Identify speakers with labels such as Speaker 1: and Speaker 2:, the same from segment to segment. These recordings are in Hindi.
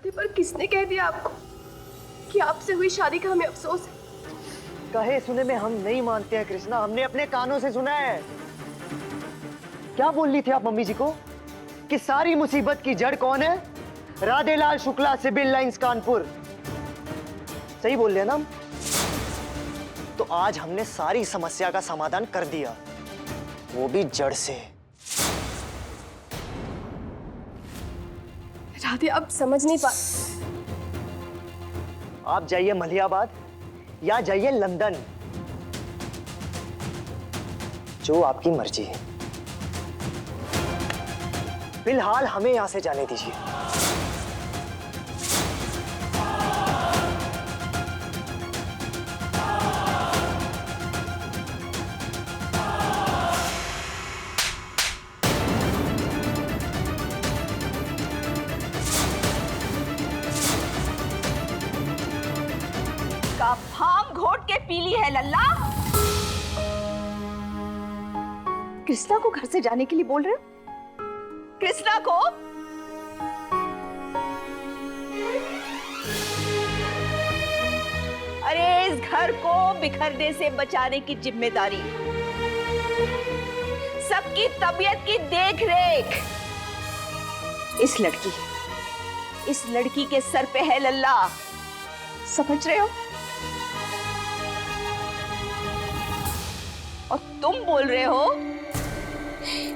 Speaker 1: राधे, पर किसने कह दिया आपको कि आपसे हुई शादी का हमें अफसोस है?
Speaker 2: कहे सुने में हम नहीं मानते हैं कृष्णा, हमने अपने कानों से सुना है। क्या बोल रही थी आप मम्मी जी को कि सारी मुसीबत की जड़ कौन है? Radhelal Shukla, Civil Lines Kanpur. सही बोल रहे ना हम? तो आज हमने सारी समस्या का समाधान कर दिया, वो भी जड़ से।
Speaker 1: राधे, आप समझ नहीं पा।
Speaker 2: आप जाइए मलियाबाद या जाइए लंदन, जो आपकी मर्जी है। फिलहाल हमें यहां से जाने दीजिए।
Speaker 3: का भांग घोट के पीली है लल्ला।
Speaker 1: कृष्णा को घर से जाने के लिए बोल रहे हो?
Speaker 3: कृष्णा को? अरे इस घर को बिखरने से बचाने की जिम्मेदारी, सबकी तबीयत की देख-रेख इस लड़की के सर पे है लल्ला। समझ रहे हो? और तुम बोल रहे हो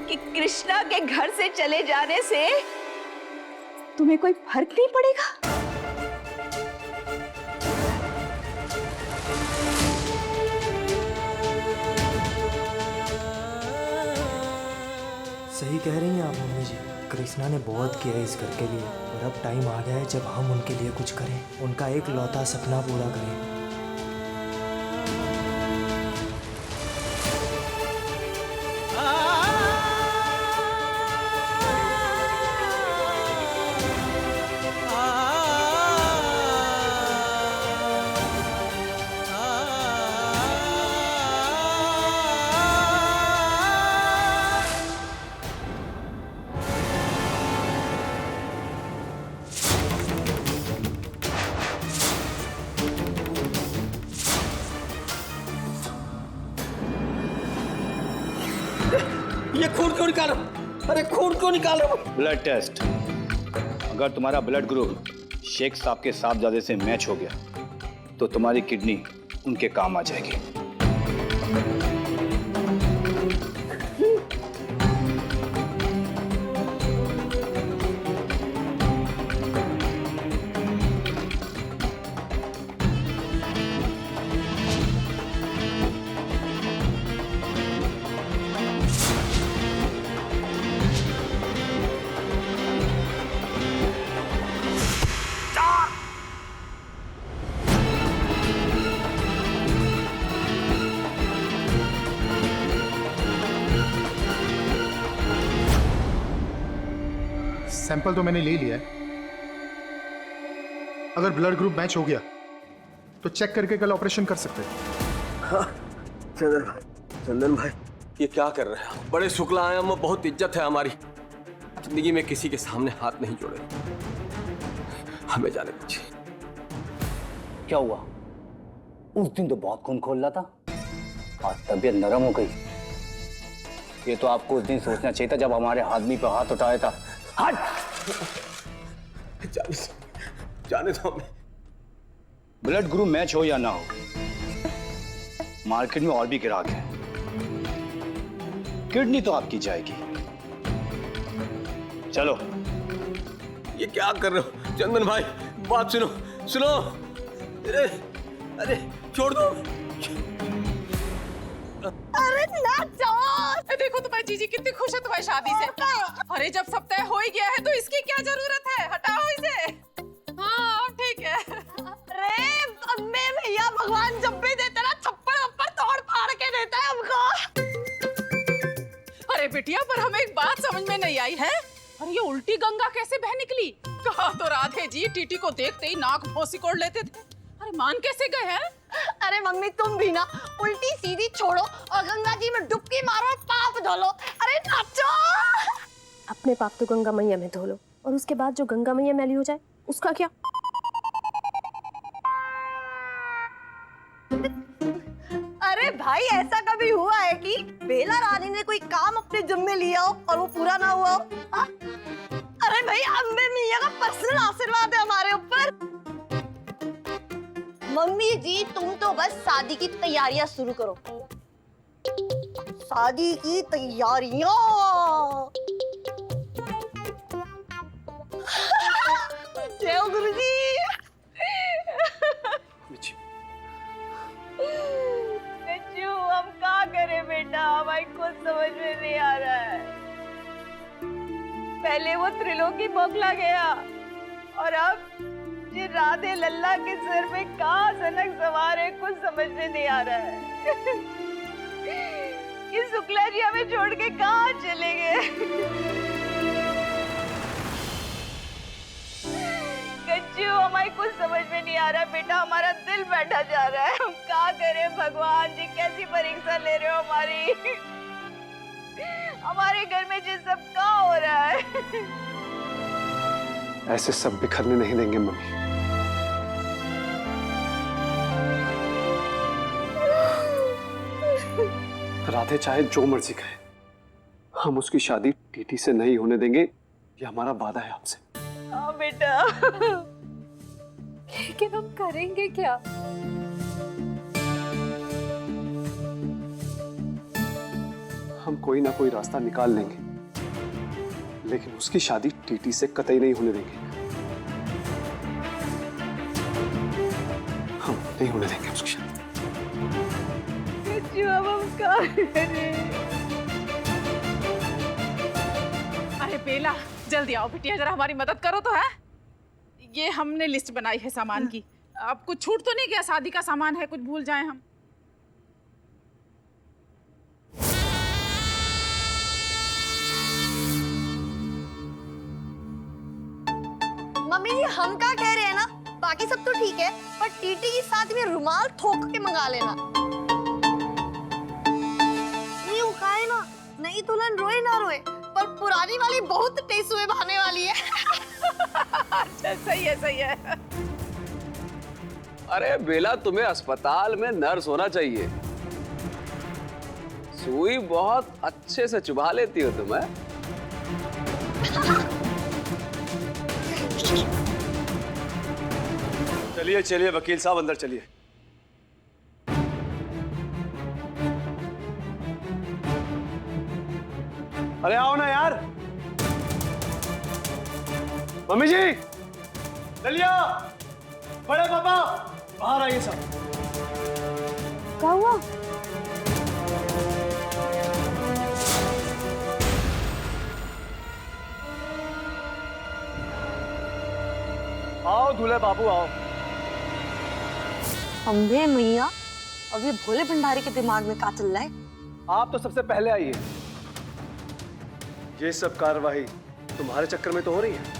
Speaker 3: कि कृष्णा के घर से चले जाने से तुम्हें कोई फर्क नहीं पड़ेगा?
Speaker 4: सही कह रही हैं आप मम्मी जी। कृष्णा ने बहुत किया है इस घर के लिए, और अब टाइम आ गया है जब हम उनके लिए कुछ करें, उनका एक लौता सपना पूरा करें।
Speaker 5: ये खून क्यों निकाल रहा? अरे खून क्यों निकाल रहा?
Speaker 6: Blood test. अगर तुम्हारा ब्लड ग्रुप शेख साहब के साहबजादे से मैच हो गया तो तुम्हारी किडनी उनके काम आ जाएगी।
Speaker 7: सैंपल तो मैंने ले लिया है। अगर ब्लड ग्रुप मैच हो गया तो चेक करके कल ऑपरेशन कर सकते हैं।
Speaker 5: चंदन भाई ये क्या कर रहे हैं? बड़े शुक्ला आए हम, बहुत इज्जत है हमारी। जिंदगी में किसी के सामने हाथ नहीं जोड़े, हमें जाने दीजिए।
Speaker 8: क्या हुआ? उस दिन तो बहुत खून खोल रहा था, आज तबीयत नरम हो गई। ये तो आपको उस दिन सोचना चाहिए था जब हमारे आदमी पे हाथ उठाया था। हट!
Speaker 5: जाने दो हमें।
Speaker 6: ब्लड ग्रुप मैच हो या ना हो, मार्केट में और भी ग्राहक हैं। किडनी तो आपकी जाएगी। चलो।
Speaker 5: ये क्या कर रहे हो चंदन भाई? बात सुनो सुनो। अरे अरे छोड़ दो।
Speaker 3: अरे ना जाओ।
Speaker 9: देखो तुम्हारी जीजी कितनी खुश है तुम्हारी शादी से। अरे जब सब तय हो ही गया है तो इसकी क्या जरूरत है? हटाओ इसे। हाँ ठीक है।
Speaker 3: अरे अम्बे भैया, भगवान जब भी देता ना थप्पड़ वप्पड़ तोड़ फाड़ के देता है हमको।
Speaker 9: अरे बिटिया, पर हमें एक बात समझ में नहीं आई है। अरे ये उल्टी गंगा कैसे बह निकली? कहा तो राधे जी टीटी को देखते ही नाक भौसी कोड़ लेते थे। अरे मान कैसे गए हैं?
Speaker 3: अरे मम्मी तुम भी ना उल्टी सीधी छोड़ो और गंगा जी में डुबकी मारो, पाप धो लो। अरे नाचो।
Speaker 1: अपने पाप तो गंगा मैया में धो लो, और उसके बाद जो गंगा मैया मैली हो जाए
Speaker 9: उसका क्या?
Speaker 3: अरे भाई, ऐसा कभी हुआ है कि बेला रानी ने कोई काम अपने जिम्मे लिया हो और वो पूरा ना हुआ हो? हाँ? अरे भाई, अम्बे मियां का पर्सनल आशीर्वाद है हमारे ऊपर। मम्मी जी, तुम तो बस शादी की तैयारियां शुरू करो। शादी की तैयारियां। जय हो गुरुजी। बच्चू, हम क्या करें बेटा, हमारी कुछ समझ में नहीं आ रहा है। पहले वो त्रिलोकी बौखला गया और अब ये राधे लल्ला के सिर पे कहाँ सनक सवार है, कुछ समझ में नहीं आ रहा है। ये शुक्ला जी हमें छोड़ के कहाँ चले गए? गच्चू, हमारी कुछ समझ में नहीं आ रहा बेटा, हमारा दिल बैठा जा रहा है। हम क्या करें भगवान जी, कैसी परीक्षा ले रहे हो हमारी? हमारे घर में ये सब क्या हो रहा है?
Speaker 7: ऐसे सब बिखरने नहीं देंगे मम्मी। राधे चाहे जो मर्जी कहे, हम उसकी शादी टीटी से नहीं होने देंगे, ये हमारा वादा है आपसे।
Speaker 3: हाँ बेटा।
Speaker 1: लेकिन हम करेंगे क्या?
Speaker 7: हम कोई ना कोई रास्ता निकाल लेंगे, लेकिन उसकी शादी टीटी से कतई नहीं होने देंगे। हम नहीं होने देंगे उसकी शादी।
Speaker 3: गच्चू, अब हम क्या करें?
Speaker 9: अरे बेला, जल्दी आओ बिटिया, जरा हमारी मदद करो तो। है ये हमने लिस्ट बनाई है सामान की। अब कुछ छूट तो नहीं गया? शादी का सामान है, कुछ भूल जाए हम?
Speaker 3: मम्मी जी, हम क्या कह रहे हैं ना, बाकी सब तो ठीक है, पर टीटी की शादी में रुमाल थोक के मंगा लेना। नहीं उखाए ना, नहीं दुल्हन रोए ना रोए, पर पुरानी वाली बहुत टेसुए बहाने वाली है।
Speaker 9: अच्छा, सही है, सही है।
Speaker 5: अरे बेला, तुम्हें अस्पताल में नर्स होना चाहिए। सुई बहुत अच्छे से चुभा लेती हो तुम। चलिए चलिए वकील साहब, अंदर चलिए।
Speaker 7: अरे आओ ना यार। मम्मी जी, ललिया, बड़े पापा, बाहर आइए सब।
Speaker 1: क्या हुआ?
Speaker 7: आओ दूल्हे बाबू आओ।
Speaker 3: अम्बे मैया, अब ये भोले भंडारी के दिमाग में क्या चल रहा है?
Speaker 7: आप तो सबसे पहले आइए। ये सब कार्रवाई तुम्हारे चक्कर में तो हो रही है।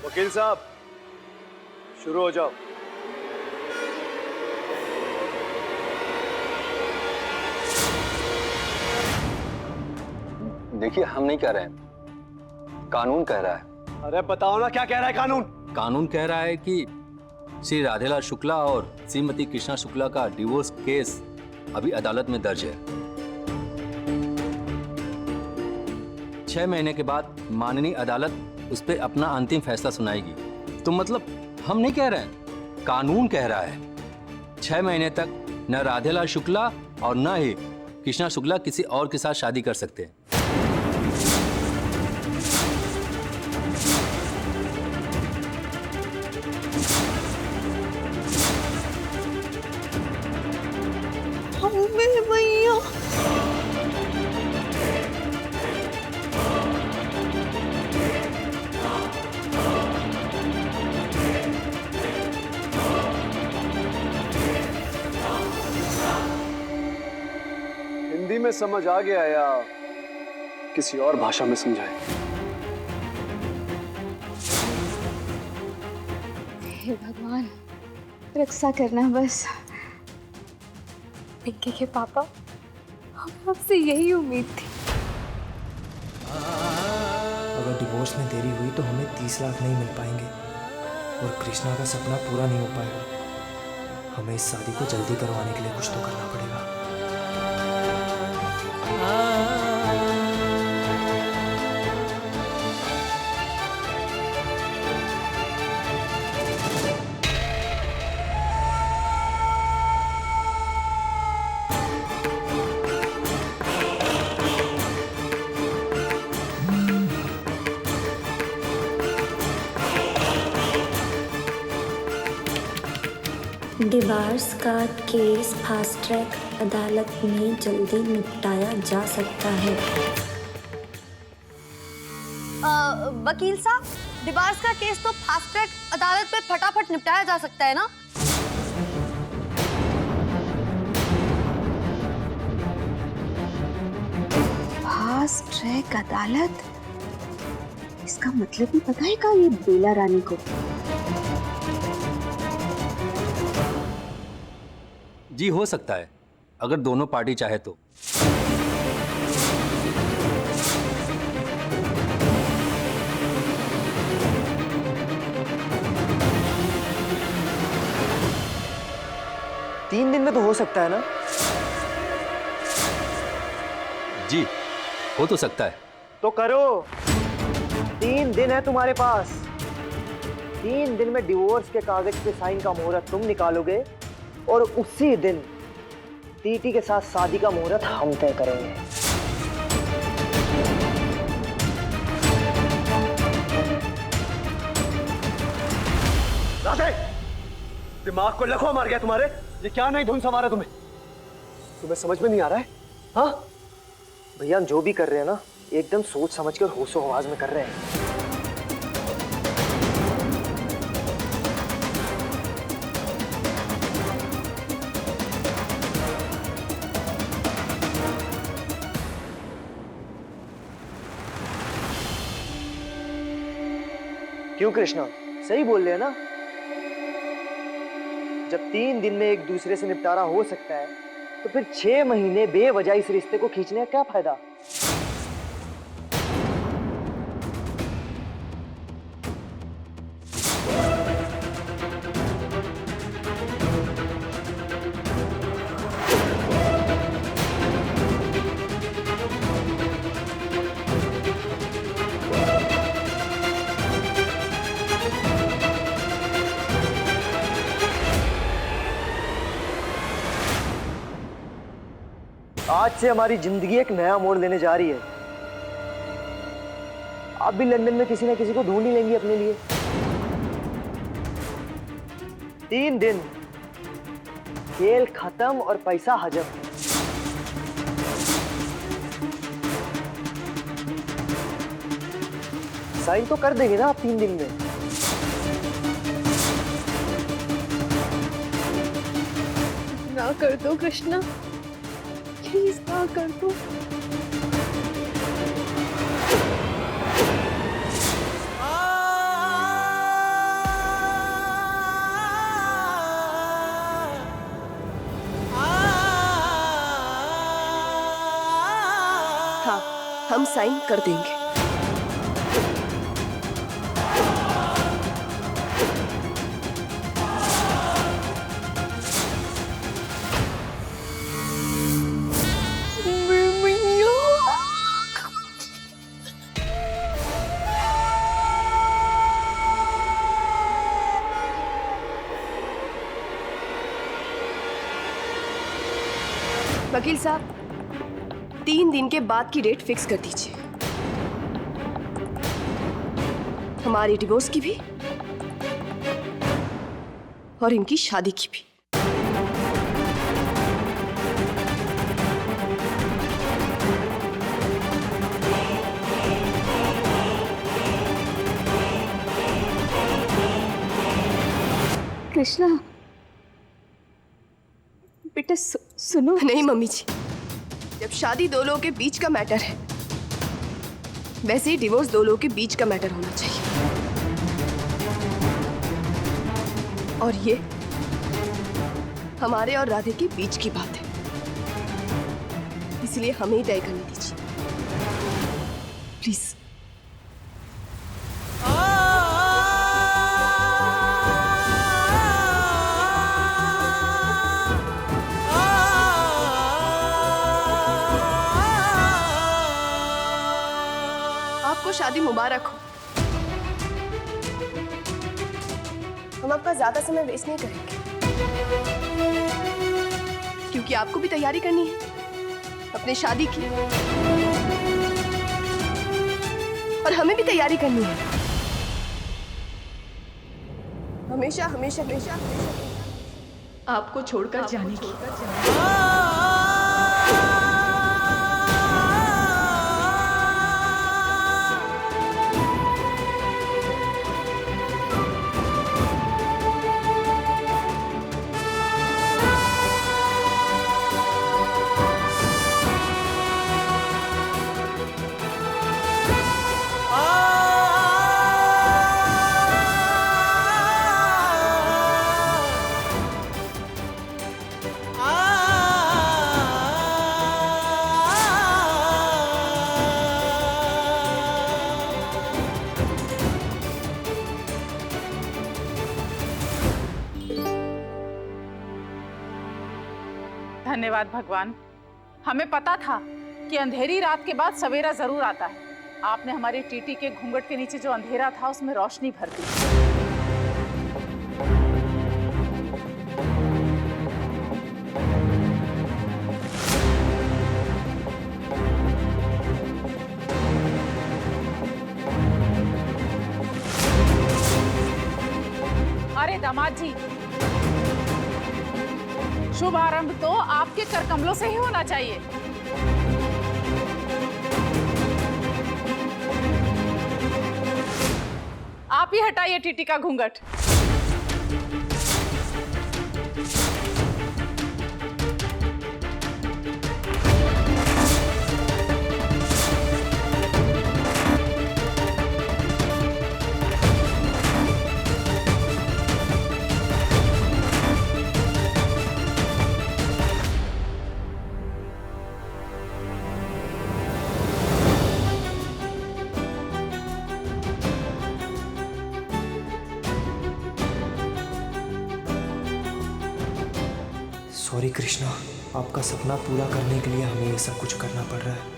Speaker 7: वकील साहब, शुरू हो जाओ।
Speaker 8: देखिए, हम नहीं कह रहे हैं, कानून कह रहा है।
Speaker 7: अरे बताओ ना, क्या कह रहा है कानून?
Speaker 10: कानून कह रहा है कि श्री राधेलाल शुक्ला और श्रीमती कृष्णा शुक्ला का डिवोर्स केस अभी अदालत में दर्ज है। 6 महीने के बाद माननीय अदालत उस पर अपना अंतिम फैसला सुनाएगी। तो मतलब हम नहीं कह रहे हैं, कानून कह रहा है 6 महीने तक न राधेलाल शुक्ला और न ही कृष्णा शुक्ला किसी और के साथ शादी कर सकते हैं।
Speaker 3: भैया,
Speaker 7: हिंदी में समझ आ गया या किसी और भाषा में समझाए?
Speaker 1: हे भगवान, रक्षा करना बस। पिंकी के पापा आपसे यही उम्मीद थी।
Speaker 4: अगर डिवोर्स में देरी हुई तो हमें 30 लाख नहीं मिल पाएंगे और कृष्णा का सपना पूरा नहीं हो पाएगा। हमें इस शादी को जल्दी करवाने के लिए कुछ तो करना पड़ेगा।
Speaker 11: डिवोर्स का केस फास्ट ट्रैक अदालत में जल्दी निपटाया जा सकता है।
Speaker 12: वकील साहब, डिवोर्स का केस तो फास्ट ट्रैक अदालत में फटाफट निपटाया जा सकता है ना?
Speaker 1: फास्ट ट्रैक अदालत, इसका मतलब ही पता है क्या ये बेला रानी को?
Speaker 10: जी हो सकता है, अगर दोनों पार्टी चाहे तो।
Speaker 2: तीन दिन में तो हो सकता है ना?
Speaker 10: जी हो तो सकता है।
Speaker 2: तो करो, 3 दिन है तुम्हारे पास। 3 दिन में डिवोर्स के कागज पे साइन का मुहूर्त तुम निकालोगे और उसी दिन टीटी के साथ शादी का मुहूर्त हम तय करेंगे।
Speaker 7: राधे, दिमाग को लखवा मार गया तुम्हारे। ये क्या नहीं धुन संवारा तुम्हें? तुम्हें समझ में नहीं आ रहा है? हाँ
Speaker 2: भैया, हम जो भी कर रहे हैं ना, एकदम सोच समझ कर होशो हवास में कर रहे हैं। क्यों कृष्णा, सही बोल रहे हैं ना? जब 3 दिन में एक दूसरे से निपटारा हो सकता है तो फिर 6 महीने बेवजह इस रिश्ते को खींचने का क्या फायदा? आज से हमारी जिंदगी एक नया मोड़ लेने जा रही है। आप भी लंदन में किसी न किसी को ढूंढ ही लेंगी अपने लिए। 3 दिन, खेल खत्म और पैसा हजम। साइन तो कर देंगे ना आप 3 दिन में?
Speaker 1: ना कर दो कृष्णा, प्लीज ना कर दो। हाँ, हम साइन कर देंगे। वकील साहब, 3 दिन के बाद की डेट फिक्स कर दीजिए, हमारी डिवोर्स की भी और इनकी शादी की भी। कृष्णा बेटा सुनो। नहीं मम्मी जी, जब शादी 2 लोगों के बीच का मैटर है, वैसे ही डिवोर्स 2 लोगों के बीच का मैटर होना चाहिए। और ये हमारे और राधे के बीच की बात है। इसलिए हमें ही तय करने दीजिए प्लीज। आपको शादी मुबारक हो। हम आपका ज्यादा समय वेस्ट नहीं करेंगे क्योंकि आपको भी तैयारी करनी है अपने शादी की और हमें भी तैयारी करनी है हमेशा हमेशा हमेशा आपको छोड़कर जाने की।
Speaker 9: धन्यवाद भगवान, हमें पता था कि अंधेरी रात के बाद सवेरा जरूर आता है। आपने हमारी टीटी के घूंघट के नीचे जो अंधेरा था उसमें रोशनी भर दी। अरे दामाद जी, शुभ आरंभ तो आपके कर कमलों से ही होना चाहिए। आप ही हटाइए टीटी का घूंघट।
Speaker 4: सॉरी कृष्णा, आपका सपना पूरा करने के लिए हमें ये सब कुछ करना पड़ रहा है।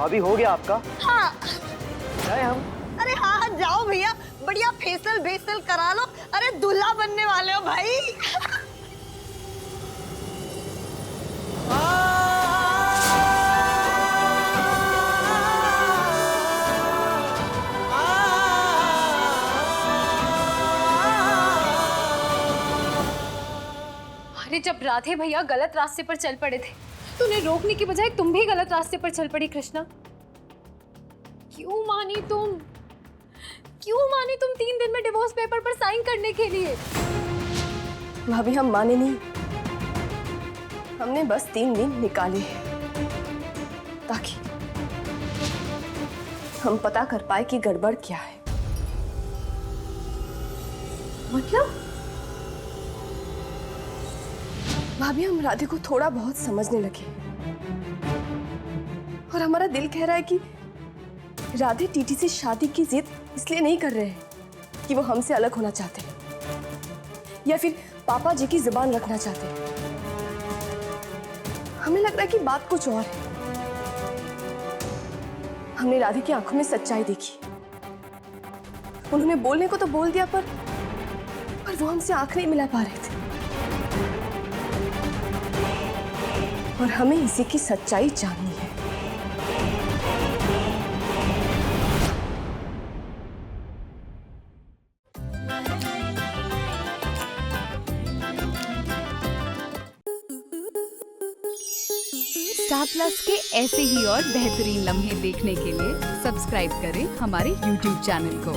Speaker 2: भाभी हो गया आपका?
Speaker 12: हाँ।
Speaker 2: जाए हम?
Speaker 12: अरे हाँ जाओ भैया, बढ़िया फेसल बेसल करा लो। अरे दूल्हा बनने वाले हो भाई।
Speaker 13: अरे जब राधे भैया गलत रास्ते पर चल पड़े थे तो उन्हें रोकने की बजाय तुम भी गलत रास्ते पर चल पड़ी कृष्णा। क्यों मानी तुम 3 दिन में डिवोर्स पेपर पर साइन करने के लिए?
Speaker 1: भाभी हम माने नहीं, हमने बस 3 दिन निकाले ताकि हम पता कर पाए कि गड़बड़ क्या है।
Speaker 13: मतलब?
Speaker 1: भाभी हम राधे को थोड़ा बहुत समझने लगे और हमारा दिल कह रहा है कि राधे टीटी से शादी की जिद इसलिए नहीं कर रहे हैं कि वो हमसे अलग होना चाहते हैं या फिर पापा जी की जुबान रखना चाहते हैं। हमें लग रहा है कि बात कुछ और है। हमने राधे की आंखों में सच्चाई देखी। उन्होंने बोलने को तो बोल दिया, पर वो हमसे आंख नहीं मिला पा रहे थे। और हमें इसी की सच्चाई जाननी है।
Speaker 14: स्टार प्लस के ऐसे ही और बेहतरीन लम्हे देखने के लिए सब्सक्राइब करें हमारे YouTube चैनल को।